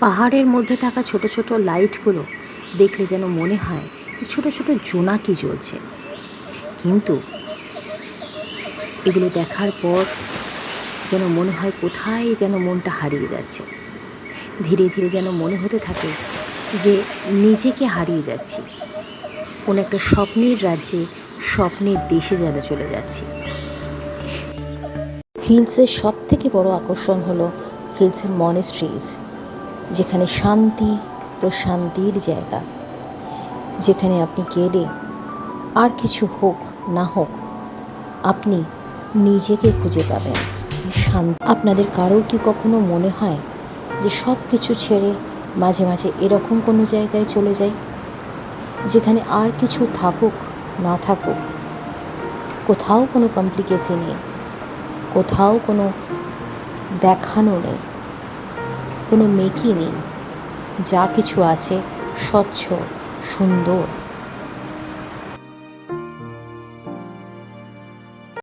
পাহাড়ের মধ্যে থাকা ছোট ছোট লাইটগুলো দেখলে যেন মনে হয় ছোট ছোট জোনাকি জ্বলছে। কিন্তু এগুলো দেখার পর যেন মনে হয় কোথায় যেন মনটা হারিয়ে যাচ্ছে। ধীরে ধীরে যেন মনে হতে থাকে যে নিজেকে হারিয়ে যাচ্ছি, কোনো একটা স্বপ্নের রাজ্যে, স্বপ্নের দেশে যেন চলে যাচ্ছি। হিলসের সব থেকে বড় আকর্ষণ হলো হিলসের মনেস্ট্রিজ, যেখানে শান্তি প্রশান্তির জায়গা, যেখানে আপনি গেলে আর কিছু হোক না হোক আপনি নিজেকে খুঁজে পাবেন। আপনাদের কারোর কি কখনো মনে হয় যে সব কিছু ছেড়ে মাঝে মাঝে এরকম কোনো জায়গায় চলে যাই, যেখানে আর কিছু থাকুক না থাকুক, কোথাও কোনো কমপ্লিকেশন নেই, কোথাও কোনো দেখানো নেই, কোনো মেকি নেই, যা কিছু আছে স্বচ্ছ সুন্দর।